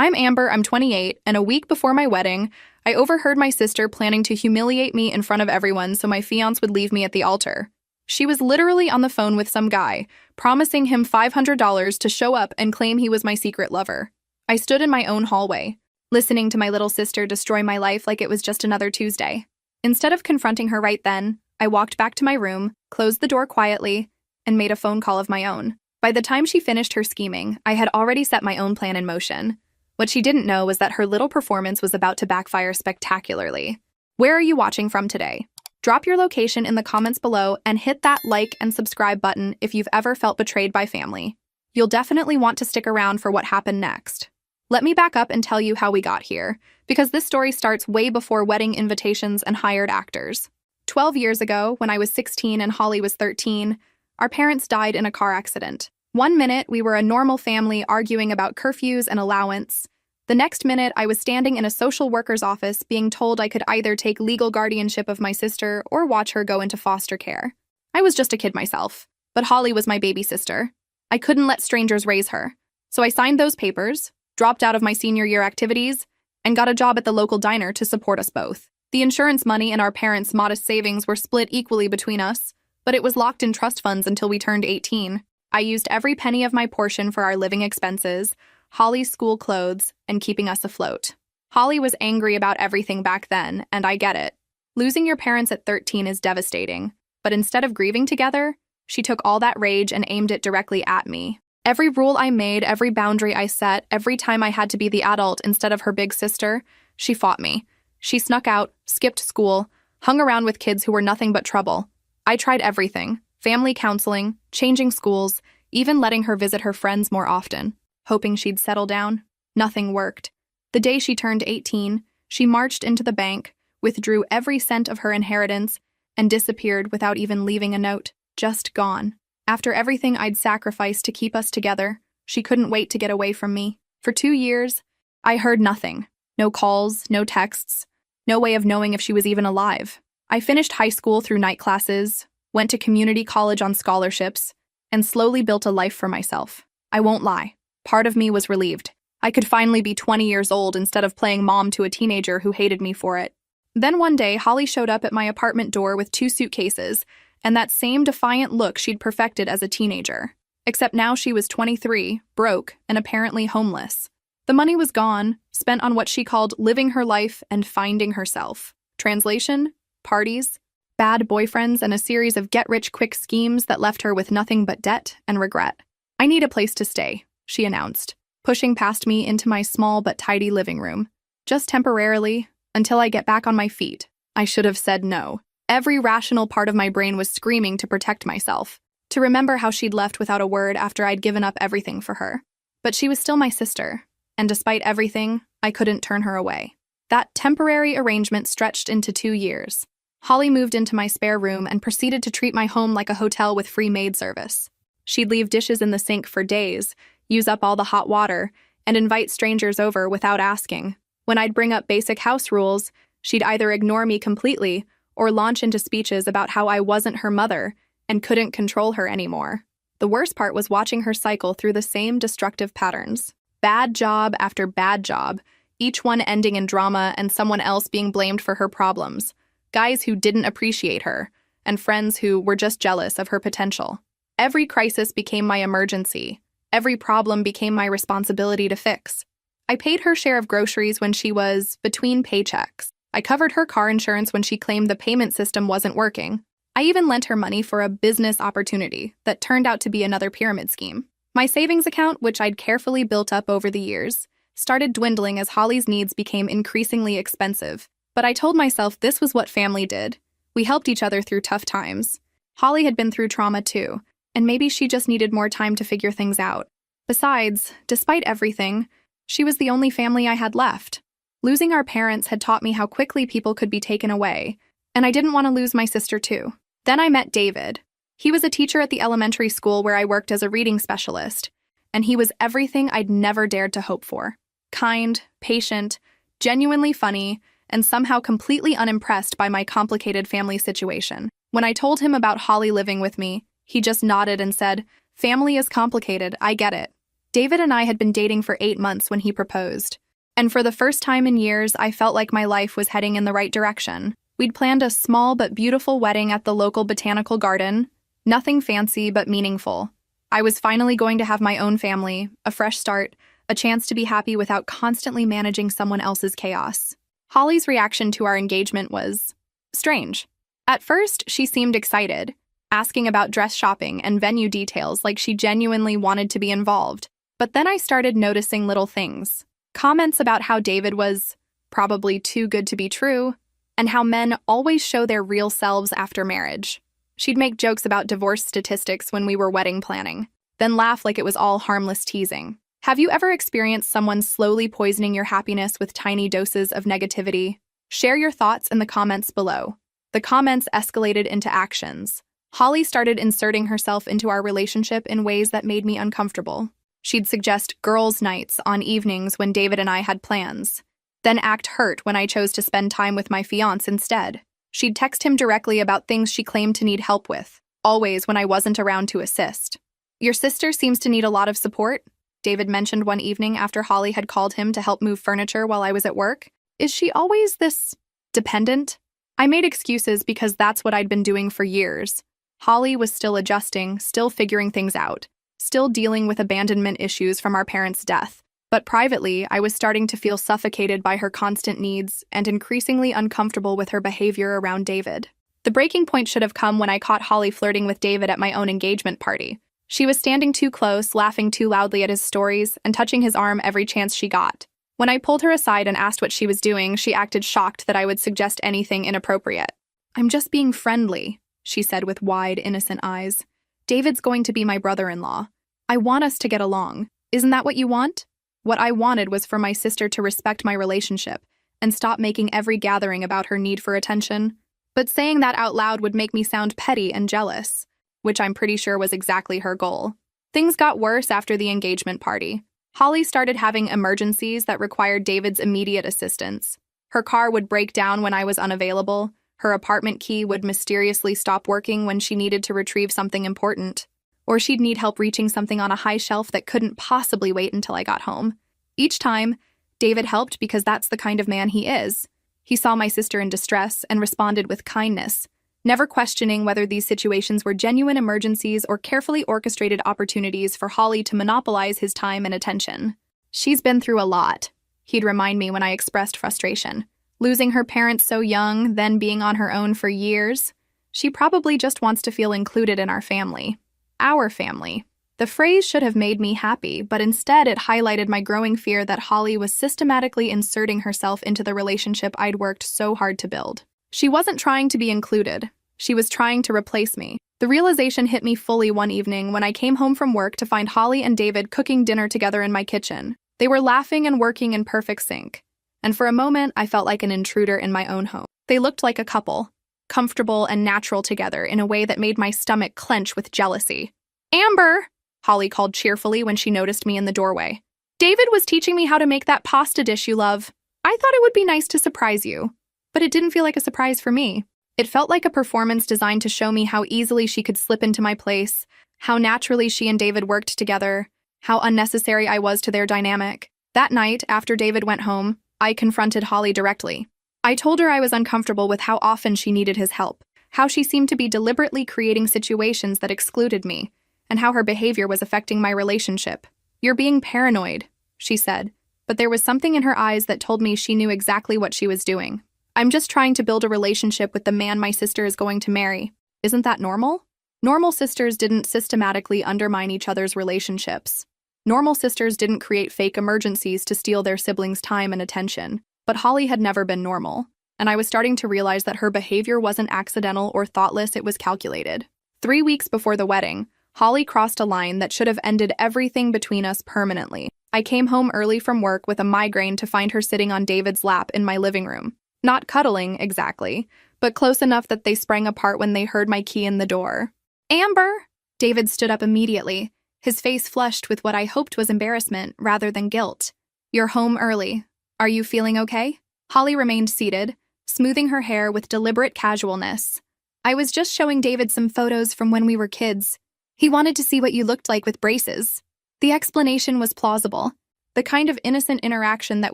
I'm Amber, I'm 28, and a week before my wedding, I overheard my sister planning to humiliate me in front of everyone so my fiancé would leave me at the altar. She was literally on the phone with some guy, promising him $500 to show up and claim he was my secret lover. I stood in my own hallway, listening to my little sister destroy my life like it was just another Tuesday. Instead of confronting her right then, I walked back to my room, closed the door quietly, and made a phone call of my own. By the time she finished her scheming, I had already set my own plan in motion. What she didn't know was that her little performance was about to backfire spectacularly. Where are you watching from today? Drop your location in the comments below and hit that like and subscribe button if you've ever felt betrayed by family. You'll definitely want to stick around for what happened next. Let me back up and tell you how we got here, because this story starts way before wedding invitations and hired actors. 12 years ago, when I was 16 and Holly was 13, our parents died in a car accident. One minute, we were a normal family arguing about curfews and allowance. The next minute, I was standing in a social worker's office being told I could either take legal guardianship of my sister or watch her go into foster care. I was just a kid myself, but Holly was my baby sister. I couldn't let strangers raise her. So I signed those papers, dropped out of my senior year activities, and got a job at the local diner to support us both. The insurance money and our parents' modest savings were split equally between us, but it was locked in trust funds until we turned 18. I used every penny of my portion for our living expenses, Holly's school clothes, and keeping us afloat. Holly was angry about everything back then, and I get it. Losing your parents at 13 is devastating, but instead of grieving together, she took all that rage and aimed it directly at me. Every rule I made, every boundary I set, every time I had to be the adult instead of her big sister, she fought me. She snuck out, skipped school, hung around with kids who were nothing but trouble. I tried everything: family counseling, changing schools, even letting her visit her friends more often, hoping she'd settle down. Nothing worked. The day she turned 18, she marched into the bank, withdrew every cent of her inheritance, and disappeared without even leaving a note. Just gone. After everything I'd sacrificed to keep us together, she couldn't wait to get away from me. For 2 years, I heard nothing. No calls, no texts, no way of knowing if she was even alive. I finished high school through night classes, went to community college on scholarships, and slowly built a life for myself. I won't lie. Part of me was relieved. I could finally be 20 years old instead of playing mom to a teenager who hated me for it. Then one day, Holly showed up at my apartment door with 2 suitcases and that same defiant look she'd perfected as a teenager. Except now she was 23, broke, and apparently homeless. The money was gone, spent on what she called living her life and finding herself. Translation: parties, bad boyfriends, and a series of get-rich-quick schemes that left her with nothing but debt and regret. "I need a place to stay," she announced, pushing past me into my small but tidy living room. "Just temporarily, until I get back on my feet." I should have said no. Every rational part of my brain was screaming to protect myself, to remember how she'd left without a word after I'd given up everything for her. But she was still my sister, and despite everything, I couldn't turn her away. That temporary arrangement stretched into 2 years. Holly moved into my spare room and proceeded to treat my home like a hotel with free maid service. She'd leave dishes in the sink for days, use up all the hot water, and invite strangers over without asking. When I'd bring up basic house rules, she'd either ignore me completely or launch into speeches about how I wasn't her mother and couldn't control her anymore. The worst part was watching her cycle through the same destructive patterns. Bad job after bad job, each one ending in drama and someone else being blamed for her problems. Guys who didn't appreciate her, and friends who were just jealous of her potential. Every crisis became my emergency. Every problem became my responsibility to fix. I paid her share of groceries when she was between paychecks. I covered her car insurance when she claimed the payment system wasn't working. I even lent her money for a business opportunity that turned out to be another pyramid scheme. My savings account, which I'd carefully built up over the years, started dwindling as Holly's needs became increasingly expensive. But I told myself this was what family did. We helped each other through tough times. Holly had been through trauma too, and maybe she just needed more time to figure things out. Besides, despite everything, she was the only family I had left. Losing our parents had taught me how quickly people could be taken away, and I didn't want to lose my sister too. Then I met David. He was a teacher at the elementary school where I worked as a reading specialist, and he was everything I'd never dared to hope for. Kind, patient, genuinely funny, and somehow completely unimpressed by my complicated family situation. When I told him about Holly living with me, he just nodded and said, "Family is complicated, I get it." David and I had been dating for 8 months when he proposed. And for the first time in years, I felt like my life was heading in the right direction. We'd planned a small but beautiful wedding at the local botanical garden. Nothing fancy but meaningful. I was finally going to have my own family, a fresh start, a chance to be happy without constantly managing someone else's chaos. Holly's reaction to our engagement was strange. At first, she seemed excited, asking about dress shopping and venue details like she genuinely wanted to be involved. But then I started noticing little things. Comments about how David was probably too good to be true, and how men always show their real selves after marriage. She'd make jokes about divorce statistics when we were wedding planning, then laugh like it was all harmless teasing. Have you ever experienced someone slowly poisoning your happiness with tiny doses of negativity? Share your thoughts in the comments below. The comments escalated into actions. Holly started inserting herself into our relationship in ways that made me uncomfortable. She'd suggest girls' nights on evenings when David and I had plans, then act hurt when I chose to spend time with my fiancé instead. She'd text him directly about things she claimed to need help with, always when I wasn't around to assist. "Your sister seems to need a lot of support," David mentioned one evening after Holly had called him to help move furniture while I was at work. "Is she always this dependent?" I made excuses because that's what I'd been doing for years. Holly was still adjusting, still figuring things out, still dealing with abandonment issues from our parents' death. But privately, I was starting to feel suffocated by her constant needs and increasingly uncomfortable with her behavior around David. The breaking point should have come when I caught Holly flirting with David at my own engagement party. She was standing too close, laughing too loudly at his stories, and touching his arm every chance she got. When I pulled her aside and asked what she was doing, she acted shocked that I would suggest anything inappropriate. "I'm just being friendly," she said with wide, innocent eyes. "David's going to be my brother-in-law. I want us to get along. Isn't that what you want?" What I wanted was for my sister to respect my relationship and stop making every gathering about her need for attention. But saying that out loud would make me sound petty and jealous, which I'm pretty sure was exactly her goal. Things got worse after the engagement party. Holly started having emergencies that required David's immediate assistance. Her car would break down when I was unavailable. Her apartment key would mysteriously stop working when she needed to retrieve something important. Or she'd need help reaching something on a high shelf that couldn't possibly wait until I got home. Each time, David helped because that's the kind of man he is. He saw my sister in distress and responded with kindness, never questioning whether these situations were genuine emergencies or carefully orchestrated opportunities for Holly to monopolize his time and attention. "She's been through a lot," he'd remind me when I expressed frustration. "Losing her parents so young, then being on her own for years. She probably just wants to feel included in our family. Our family." The phrase should have made me happy, but instead it highlighted my growing fear that Holly was systematically inserting herself into the relationship I'd worked so hard to build. She wasn't trying to be included. She was trying to replace me. The realization hit me fully one evening when I came home from work to find Holly and David cooking dinner together in my kitchen. They were laughing and working in perfect sync. And for a moment, I felt like an intruder in my own home. They looked like a couple, comfortable and natural together in a way that made my stomach clench with jealousy. "Amber!" Holly called cheerfully when she noticed me in the doorway. "David was teaching me how to make that pasta dish you love. I thought it would be nice to surprise you." But it didn't feel like a surprise for me. It felt like a performance designed to show me how easily she could slip into my place, how naturally she and David worked together, how unnecessary I was to their dynamic. That night, after David went home, I confronted Holly directly. I told her I was uncomfortable with how often she needed his help, how she seemed to be deliberately creating situations that excluded me, and how her behavior was affecting my relationship. "You're being paranoid," she said, but there was something in her eyes that told me she knew exactly what she was doing. "I'm just trying to build a relationship with the man my sister is going to marry. Isn't that normal?" Normal sisters didn't systematically undermine each other's relationships. Normal sisters didn't create fake emergencies to steal their siblings' time and attention. But Holly had never been normal, and I was starting to realize that her behavior wasn't accidental or thoughtless, it was calculated. 3 weeks before the wedding, Holly crossed a line that should have ended everything between us permanently. I came home early from work with a migraine to find her sitting on David's lap in my living room. Not cuddling, exactly, but close enough that they sprang apart when they heard my key in the door. "Amber!" David stood up immediately, his face flushed with what I hoped was embarrassment rather than guilt. "You're home early. Are you feeling okay?" Holly remained seated, smoothing her hair with deliberate casualness. "I was just showing David some photos from when we were kids. He wanted to see what you looked like with braces." The explanation was plausible, the kind of innocent interaction that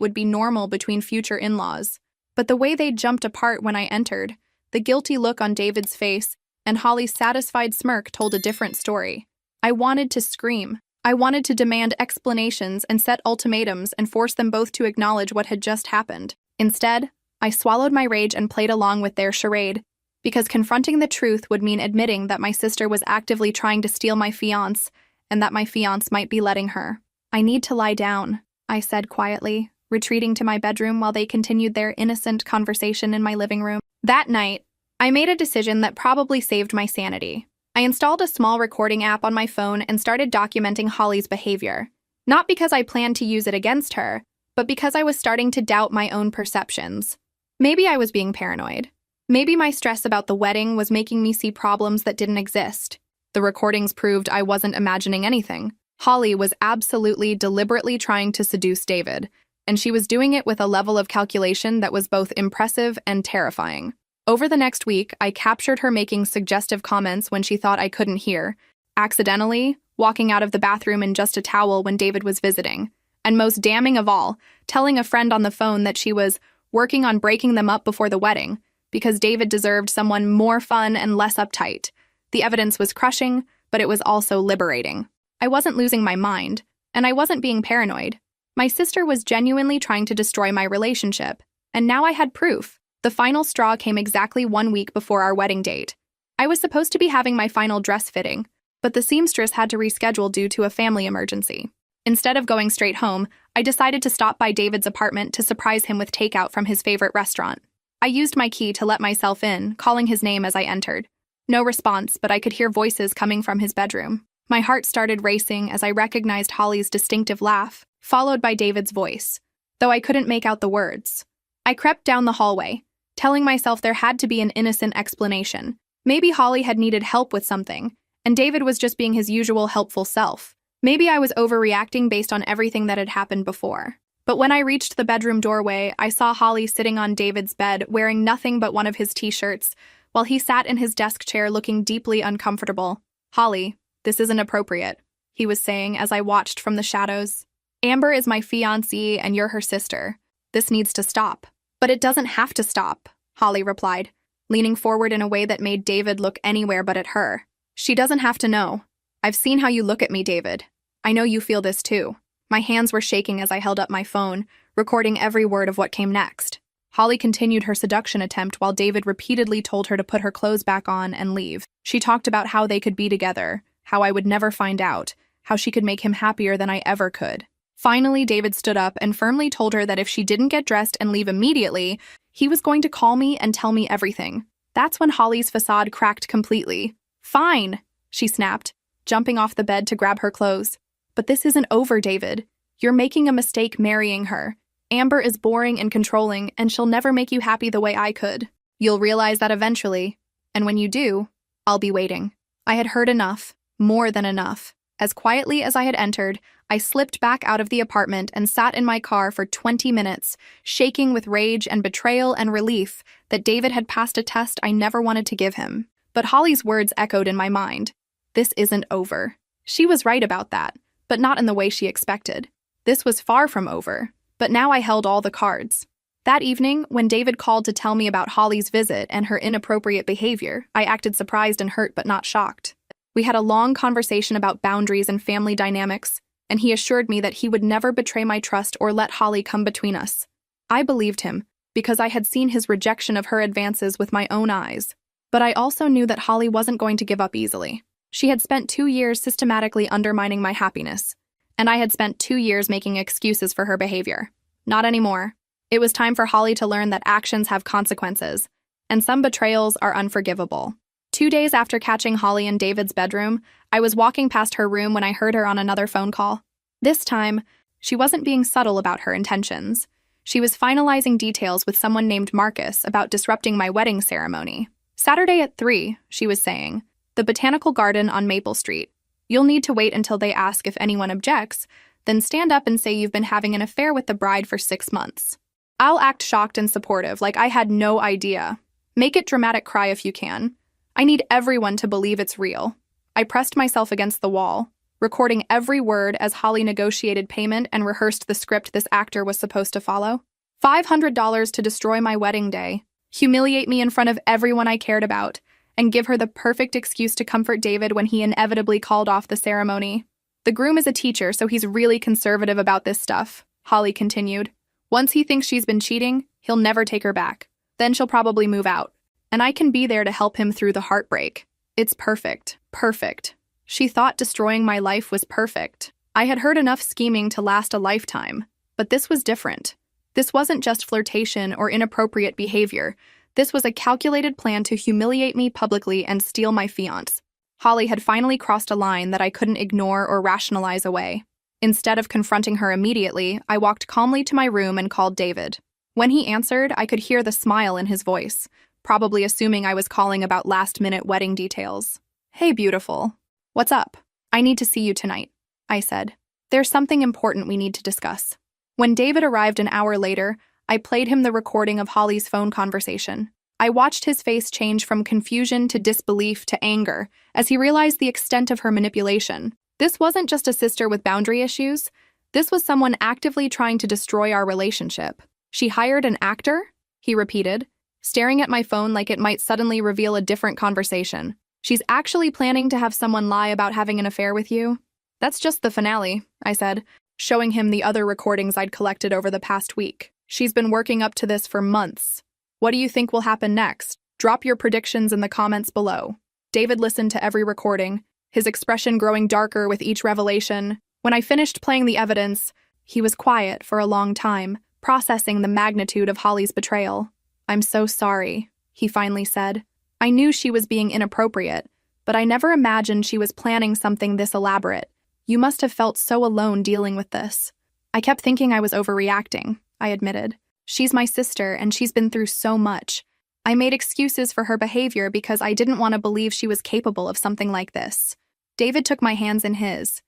would be normal between future in-laws. But the way they jumped apart when I entered, the guilty look on David's face, and Holly's satisfied smirk told a different story. I wanted to scream. I wanted to demand explanations and set ultimatums and force them both to acknowledge what had just happened. Instead, I swallowed my rage and played along with their charade, because confronting the truth would mean admitting that my sister was actively trying to steal my fiancé and that my fiancé might be letting her. I need to lie down, I said quietly, retreating to my bedroom while they continued their innocent conversation in my living room. That night, I made a decision that probably saved my sanity. I installed a small recording app on my phone and started documenting Holly's behavior. Not because I planned to use it against her, but because I was starting to doubt my own perceptions. Maybe I was being paranoid. Maybe my stress about the wedding was making me see problems that didn't exist. The recordings proved I wasn't imagining anything. Holly was absolutely deliberately trying to seduce David, and she was doing it with a level of calculation that was both impressive and terrifying. Over the next week, I captured her making suggestive comments when she thought I couldn't hear, accidentally walking out of the bathroom in just a towel when David was visiting, and most damning of all, telling a friend on the phone that she was working on breaking them up before the wedding because David deserved someone more fun and less uptight. The evidence was crushing, but it was also liberating. I wasn't losing my mind, and I wasn't being paranoid. My sister was genuinely trying to destroy my relationship, and now I had proof. The final straw came exactly 1 week before our wedding date. I was supposed to be having my final dress fitting, but the seamstress had to reschedule due to a family emergency. Instead of going straight home, I decided to stop by David's apartment to surprise him with takeout from his favorite restaurant. I used my key to let myself in, calling his name as I entered. No response, but I could hear voices coming from his bedroom. My heart started racing as I recognized Holly's distinctive laugh, followed by David's voice, though I couldn't make out the words. I crept down the hallway, telling myself there had to be an innocent explanation. Maybe Holly had needed help with something, and David was just being his usual helpful self. Maybe I was overreacting based on everything that had happened before. But when I reached the bedroom doorway, I saw Holly sitting on David's bed wearing nothing but one of his t-shirts, while he sat in his desk chair looking deeply uncomfortable. "Holly, this isn't appropriate," he was saying as I watched from the shadows. "Amber is my fiancée and you're her sister. This needs to stop." "But it doesn't have to stop," Holly replied, leaning forward in a way that made David look anywhere but at her. "She doesn't have to know. I've seen how you look at me, David. I know you feel this too." My hands were shaking as I held up my phone, recording every word of what came next. Holly continued her seduction attempt while David repeatedly told her to put her clothes back on and leave. She talked about how they could be together, how I would never find out, how she could make him happier than I ever could. Finally, David stood up and firmly told her that if she didn't get dressed and leave immediately, he was going to call me and tell me everything. That's when Holly's facade cracked completely. "Fine," she snapped, jumping off the bed to grab her clothes. "But this isn't over, David. You're making a mistake marrying her. Amber is boring and controlling, and she'll never make you happy the way I could. You'll realize that eventually, and when you do, I'll be waiting." I had heard enough, more than enough. As quietly as I had entered, I slipped back out of the apartment and sat in my car for 20 minutes, shaking with rage and betrayal and relief that David had passed a test I never wanted to give him. But Holly's words echoed in my mind. This isn't over. She was right about that, but not in the way she expected. This was far from over, but now I held all the cards. That evening, when David called to tell me about Holly's visit and her inappropriate behavior, I acted surprised and hurt but not shocked. We had a long conversation about boundaries and family dynamics, and he assured me that he would never betray my trust or let Holly come between us. I believed him, because I had seen his rejection of her advances with my own eyes. But I also knew that Holly wasn't going to give up easily. She had spent 2 years systematically undermining my happiness, and I had spent 2 years making excuses for her behavior. Not anymore. It was time for Holly to learn that actions have consequences, and some betrayals are unforgivable. 2 days after catching Holly in David's bedroom, I was walking past her room when I heard her on another phone call. This time, she wasn't being subtle about her intentions. She was finalizing details with someone named Marcus about disrupting my wedding ceremony. "Saturday at 3, she was saying. "The Botanical Garden on Maple Street. You'll need to wait until they ask if anyone objects, then stand up and say you've been having an affair with the bride for 6 months. I'll act shocked and supportive, like I had no idea. Make it dramatic cry if you can. I need everyone to believe it's real." I pressed myself against the wall, recording every word as Holly negotiated payment and rehearsed the script this actor was supposed to follow. $500 to destroy my wedding day, humiliate me in front of everyone I cared about, and give her the perfect excuse to comfort David when he inevitably called off the ceremony. The groom is a teacher, so he's really conservative about this stuff, Holly continued. Once he thinks she's been cheating, he'll never take her back. Then she'll probably move out. And I can be there to help him through the heartbreak. It's perfect. Perfect. She thought destroying my life was perfect. I had heard enough scheming to last a lifetime. But this was different. This wasn't just flirtation or inappropriate behavior. This was a calculated plan to humiliate me publicly and steal my fiancé. Holly had finally crossed a line that I couldn't ignore or rationalize away. Instead of confronting her immediately, I walked calmly to my room and called David. When he answered, I could hear the smile in his voice, probably assuming I was calling about last-minute wedding details. "Hey, beautiful. What's up? I need to see you tonight," I said. "There's something important we need to discuss." When David arrived an hour later, I played him the recording of Holly's phone conversation. I watched his face change from confusion to disbelief to anger as he realized the extent of her manipulation. This wasn't just a sister with boundary issues. This was someone actively trying to destroy our relationship. "She hired an actor?" he repeated, staring at my phone like it might suddenly reveal a different conversation. "She's actually planning to have someone lie about having an affair with you?" "That's just the finale," I said, showing him the other recordings I'd collected over the past week. "She's been working up to this for months. What do you think will happen next? Drop your predictions in the comments below." David listened to every recording, his expression growing darker with each revelation. When I finished playing the evidence, he was quiet for a long time, processing the magnitude of Holly's betrayal. "I'm so sorry," he finally said. "I knew she was being inappropriate, but I never imagined she was planning something this elaborate. You must have felt so alone dealing with this." "I kept thinking I was overreacting," I admitted. "She's my sister, and she's been through so much. I made excuses for her behavior because I didn't want to believe she was capable of something like this." David took my hands in his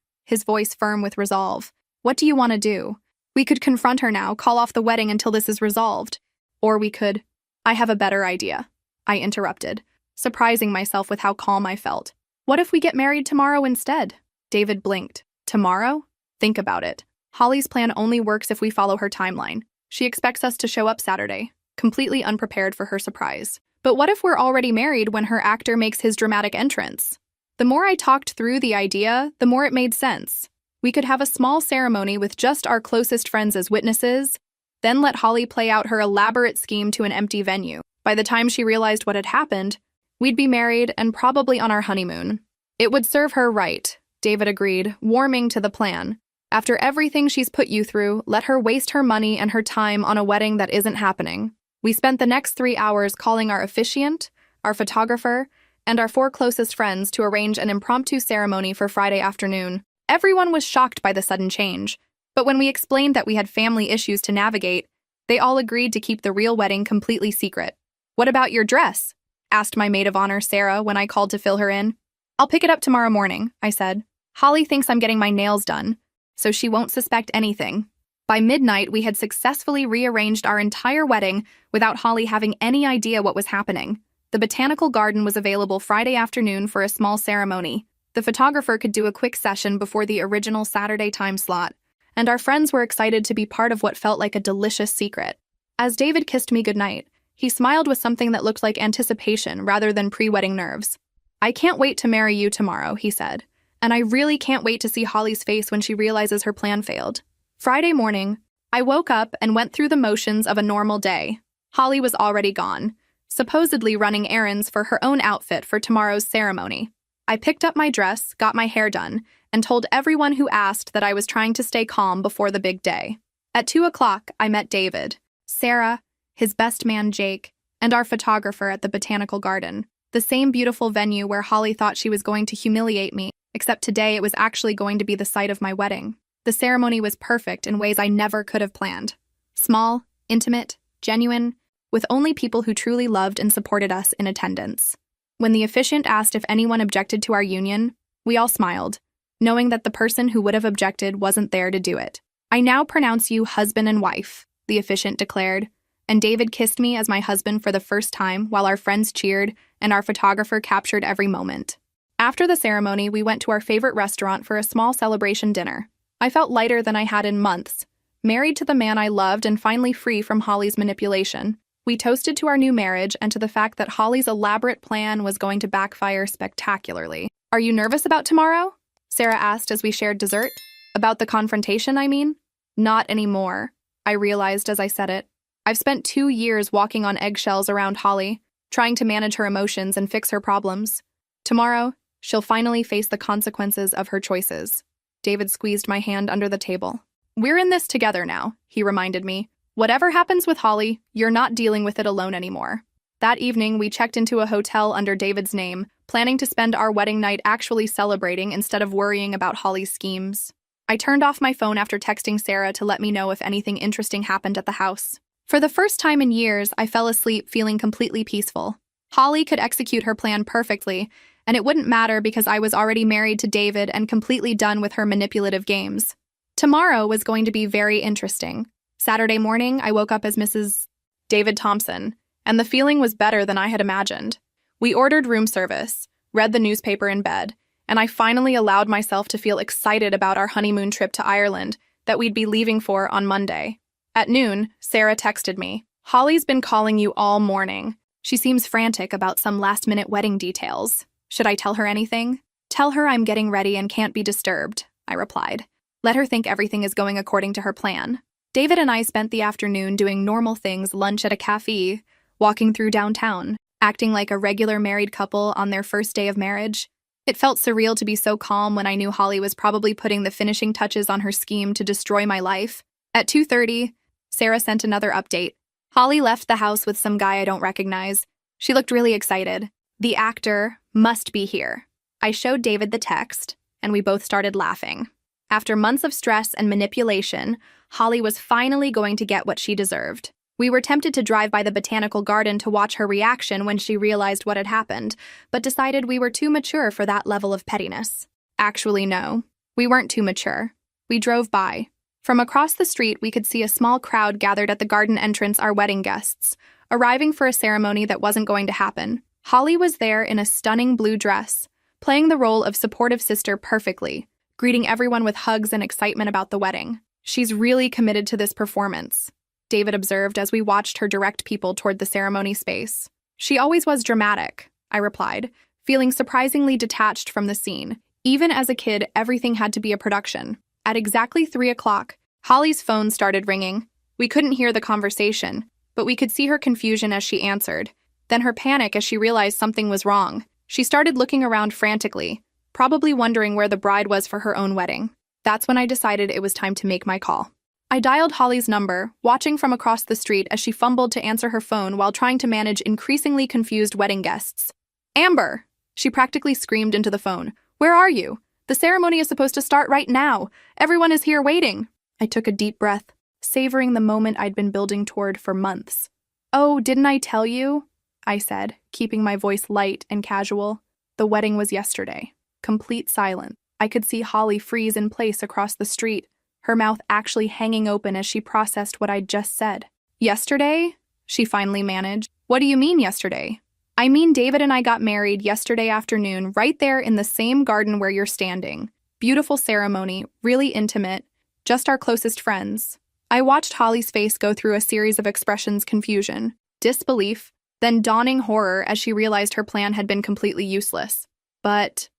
voice firm with resolve. "What do you want to do? We could confront her now, call off the wedding until this is resolved. Or we could—" "I have a better idea," I interrupted, surprising myself with how calm I felt. "What if we get married tomorrow instead?" David blinked. "Tomorrow? Think about it. Holly's plan only works if we follow her timeline. She expects us to show up Saturday, completely unprepared for her surprise. But what if we're already married when her actor makes his dramatic entrance?" The more I talked through the idea, the more it made sense. We could have a small ceremony with just our closest friends as witnesses, then let Holly play out her elaborate scheme to an empty venue. By the time she realized what had happened, we'd be married and probably on our honeymoon. "It would serve her right," David agreed, warming to the plan. "After everything she's put you through, let her waste her money and her time on a wedding that isn't happening." We spent the next 3 hours calling our officiant, our photographer, and our 4 closest friends to arrange an impromptu ceremony for Friday afternoon. Everyone was shocked by the sudden change, but when we explained that we had family issues to navigate, they all agreed to keep the real wedding completely secret. "What about your dress?" asked my maid of honor, Sarah, when I called to fill her in. "I'll pick it up tomorrow morning," I said. "Holly thinks I'm getting my nails done, so she won't suspect anything." By midnight, we had successfully rearranged our entire wedding without Holly having any idea what was happening. The botanical garden was available Friday afternoon for a small ceremony. The photographer could do a quick session before the original Saturday time slot, and our friends were excited to be part of what felt like a delicious secret. As David kissed me goodnight, he smiled with something that looked like anticipation rather than pre-wedding nerves. "I can't wait to marry you tomorrow," he said, "and I really can't wait to see Holly's face when she realizes her plan failed." Friday morning, I woke up and went through the motions of a normal day. Holly was already gone, supposedly running errands for her own outfit for tomorrow's ceremony. I picked up my dress, got my hair done, and told everyone who asked that I was trying to stay calm before the big day. At 2 o'clock, I met David, Sarah, his best man Jake, and our photographer at the botanical garden, the same beautiful venue where Holly thought she was going to humiliate me, except today it was actually going to be the site of my wedding. The ceremony was perfect in ways I never could have planned. Small, intimate, genuine, with only people who truly loved and supported us in attendance. When the officiant asked if anyone objected to our union, we all smiled, knowing that the person who would have objected wasn't there to do it. "I now pronounce you husband and wife," the officiant declared, and David kissed me as my husband for the first time while our friends cheered and our photographer captured every moment. After the ceremony, we went to our favorite restaurant for a small celebration dinner. I felt lighter than I had in months, married to the man I loved and finally free from Holly's manipulation. We toasted to our new marriage and to the fact that Holly's elaborate plan was going to backfire spectacularly. "Are you nervous about tomorrow?" Sarah asked as we shared dessert. "About the confrontation, I mean?" "Not anymore," I realized as I said it. I've spent 2 years walking on eggshells around Holly, trying to manage her emotions and fix her problems. Tomorrow, she'll finally face the consequences of her choices. David squeezed my hand under the table. "We're in this together now," he reminded me. "Whatever happens with Holly, you're not dealing with it alone anymore." That evening, we checked into a hotel under David's name, planning to spend our wedding night actually celebrating instead of worrying about Holly's schemes. I turned off my phone after texting Sarah to let me know if anything interesting happened at the house. For the first time in years, I fell asleep feeling completely peaceful. Holly could execute her plan perfectly, and it wouldn't matter because I was already married to David and completely done with her manipulative games. Tomorrow was going to be very interesting. Saturday morning, I woke up as Mrs. David Thompson, and the feeling was better than I had imagined. We ordered room service, read the newspaper in bed, and I finally allowed myself to feel excited about our honeymoon trip to Ireland that we'd be leaving for on Monday. At noon, Sarah texted me. "Holly's been calling you all morning. She seems frantic about some last-minute wedding details. Should I tell her anything?" "Tell her I'm getting ready and can't be disturbed," I replied. "Let her think everything is going according to her plan." David and I spent the afternoon doing normal things, lunch at a cafe, walking through downtown, acting like a regular married couple on their first day of marriage. It felt surreal to be so calm when I knew Holly was probably putting the finishing touches on her scheme to destroy my life. At 2:30, Sarah sent another update. Holly left the house with some guy I don't recognize. She looked really excited. "The actor must be here." I showed David the text, and we both started laughing. After months of stress and manipulation, Holly was finally going to get what she deserved. We were tempted to drive by the botanical garden to watch her reaction when she realized what had happened, but decided we were too mature for that level of pettiness. Actually, no. We weren't too mature. We drove by. From across the street, we could see a small crowd gathered at the garden entrance, our wedding guests, arriving for a ceremony that wasn't going to happen. Holly was there in a stunning blue dress, playing the role of supportive sister perfectly, greeting everyone with hugs and excitement about the wedding. "She's really committed to this performance," David observed as we watched her direct people toward the ceremony space. "She always was dramatic," I replied, feeling surprisingly detached from the scene. Even as a kid, everything had to be a production. At exactly 3 o'clock, Holly's phone started ringing. We couldn't hear the conversation, but we could see her confusion as she answered, then her panic as she realized something was wrong. She started looking around frantically, probably wondering where the bride was for her own wedding. That's when I decided it was time to make my call. I dialed Holly's number, watching from across the street as she fumbled to answer her phone while trying to manage increasingly confused wedding guests. "Amber!" She practically screamed into the phone. "Where are you? The ceremony is supposed to start right now. Everyone is here waiting." I took a deep breath, savoring the moment I'd been building toward for months. "Oh, didn't I tell you?" I said, keeping my voice light and casual. "The wedding was yesterday." Complete silence. I could see Holly freeze in place across the street, her mouth actually hanging open as she processed what I'd just said. "Yesterday?" she finally managed. "What do you mean yesterday?" "I mean David and I got married yesterday afternoon right there in the same garden where you're standing. Beautiful ceremony, really intimate, just our closest friends." I watched Holly's face go through a series of expressions: confusion, disbelief, then dawning horror as she realized her plan had been completely useless. But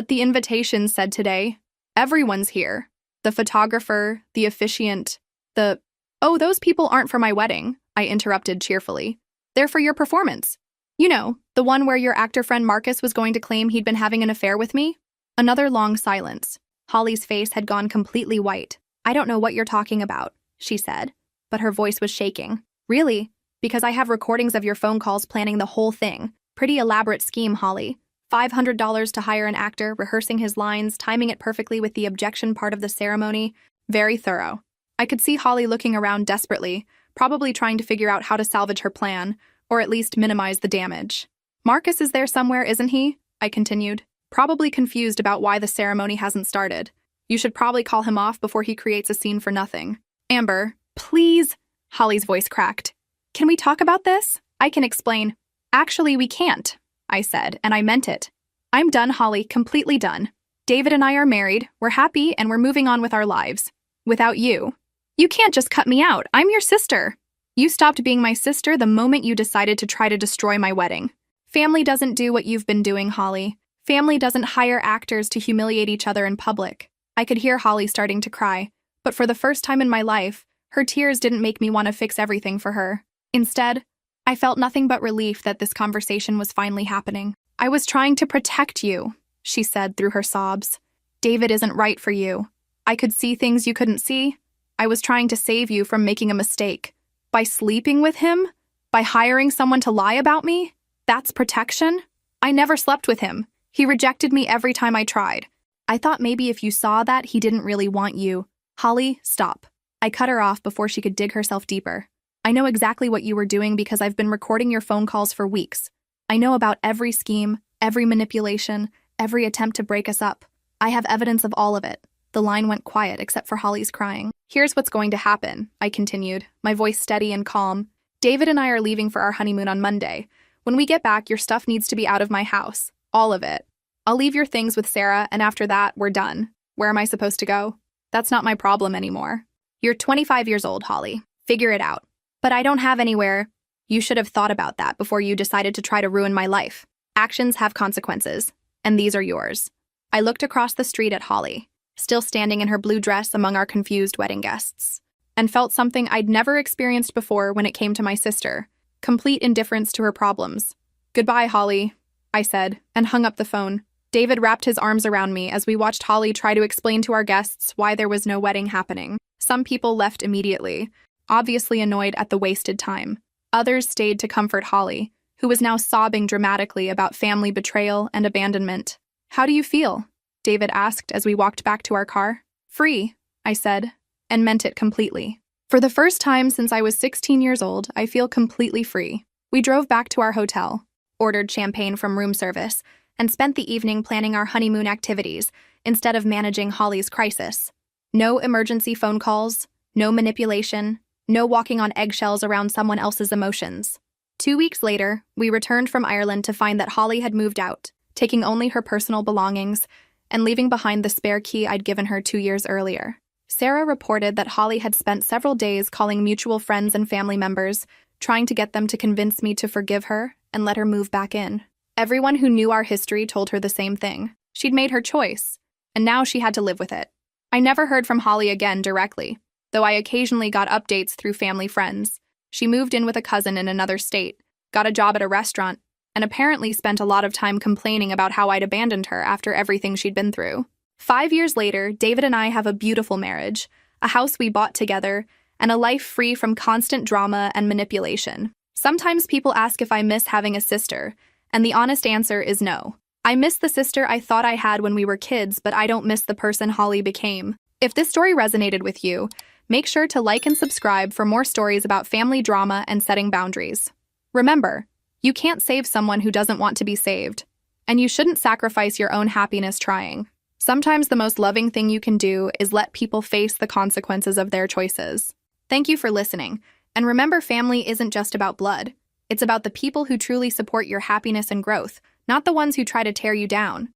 the invitation said today, "Everyone's here. The photographer, the officiant, Oh, those people aren't for my wedding," I interrupted cheerfully. "They're for your performance. You know, the one where your actor friend Marcus was going to claim he'd been having an affair with me." Another long silence. Holly's face had gone completely white. "I don't know what you're talking about," she said, but her voice was shaking. "Really? Because I have recordings of your phone calls planning the whole thing. Pretty elaborate scheme, Holly. $500 to hire an actor, rehearsing his lines, timing it perfectly with the objection part of the ceremony. Very thorough." I could see Holly looking around desperately, probably trying to figure out how to salvage her plan, or at least minimize the damage. "Marcus is there somewhere, isn't he?" I continued, probably confused about why the ceremony hasn't started. "You should probably call him off before he creates a scene for nothing." "Amber, please," Holly's voice cracked. "Can we talk about this? I can explain." "Actually, we can't," I said, and I meant it. I'm done, Holly, completely done. David and I are married, we're happy, and we're moving on with our lives. Without you. You can't just cut me out. I'm your sister. You stopped being my sister the moment you decided to try to destroy my wedding. Family doesn't do what you've been doing, Holly. Family doesn't hire actors to humiliate each other in public. I could hear Holly starting to cry, but for the first time in my life, her tears didn't make me want to fix everything for her. Instead, I felt nothing but relief that this conversation was finally happening. I was trying to protect you, she said through her sobs. David isn't right for you. I could see things you couldn't see. I was trying to save you from making a mistake. By sleeping with him? By hiring someone to lie about me? That's protection? I never slept with him. He rejected me every time I tried. I thought maybe if you saw that, he didn't really want you. Holly, stop. I cut her off before she could dig herself deeper. I know exactly what you were doing because I've been recording your phone calls for weeks. I know about every scheme, every manipulation, every attempt to break us up. I have evidence of all of it. The line went quiet except for Holly's crying. Here's what's going to happen, I continued, my voice steady and calm. David and I are leaving for our honeymoon on Monday. When we get back, your stuff needs to be out of my house. All of it. I'll leave your things with Sarah, and after that, we're done. Where am I supposed to go? That's not my problem anymore. You're 25 years old, Holly. Figure it out. But I don't have anywhere. You should have thought about that before you decided to try to ruin my life. Actions have consequences, and these are yours. I looked across the street at Holly, still standing in her blue dress among our confused wedding guests, and felt something I'd never experienced before when it came to my sister, complete indifference to her problems. Goodbye, Holly, I said, and hung up the phone. David wrapped his arms around me as we watched Holly try to explain to our guests why there was no wedding happening. Some people left immediately, obviously annoyed at the wasted time. Others stayed to comfort Holly, who was now sobbing dramatically about family betrayal and abandonment. How do you feel? David asked as we walked back to our car. Free, I said, and meant it completely. For the first time since I was 16 years old, I feel completely free. We drove back to our hotel, ordered champagne from room service, and spent the evening planning our honeymoon activities instead of managing Holly's crisis. No emergency phone calls, no manipulation, no walking on eggshells around someone else's emotions. 2 weeks later, we returned from Ireland to find that Holly had moved out, taking only her personal belongings and leaving behind the spare key I'd given her 2 years earlier. Sarah reported that Holly had spent several days calling mutual friends and family members, trying to get them to convince me to forgive her and let her move back in. Everyone who knew our history told her the same thing. She'd made her choice, and now she had to live with it. I never heard from Holly again directly, though I occasionally got updates through family friends. She moved in with a cousin in another state, got a job at a restaurant, and apparently spent a lot of time complaining about how I'd abandoned her after everything she'd been through. 5 years later, David and I have a beautiful marriage, a house we bought together, and a life free from constant drama and manipulation. Sometimes people ask if I miss having a sister, and the honest answer is no. I miss the sister I thought I had when we were kids, but I don't miss the person Holly became. If this story resonated with you, make sure to like and subscribe for more stories about family drama and setting boundaries. Remember, you can't save someone who doesn't want to be saved, and you shouldn't sacrifice your own happiness trying. Sometimes the most loving thing you can do is let people face the consequences of their choices. Thank you for listening, and remember, family isn't just about blood. It's about the people who truly support your happiness and growth, not the ones who try to tear you down.